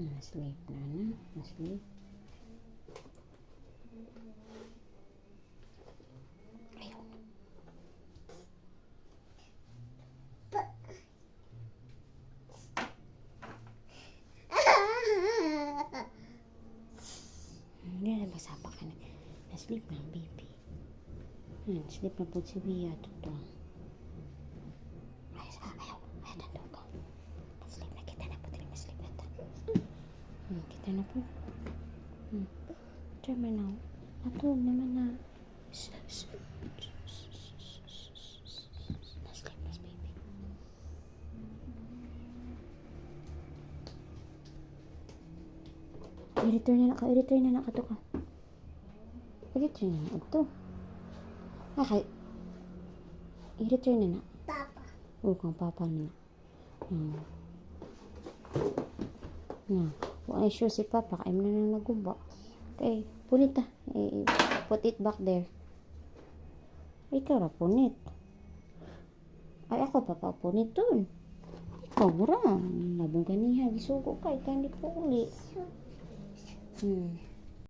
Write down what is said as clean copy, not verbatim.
Sleep na. Sleep. Ayun. Hindi na basapa ka na. Sleep na, baby. Sleep na po si Bia. Ito. Ayaw. Ayaw ka. Sleep na kita na po. Sleep na ta. Kita na po. Try mo na. Natulog naman na. Sleep na, baby. I-return na ka to ka. I-return na ito. Okay. I-return na. Papa. Oo, kang papa na. Kung ay sure si papa, kaya mo na nang naguba. Okay, punit ta. Put it back there. Ikaw ra punit. Ay, ako papapunit dun. Ikaw ra. Labong kaniha. Gisugo ka. Ikaw hindi po uli.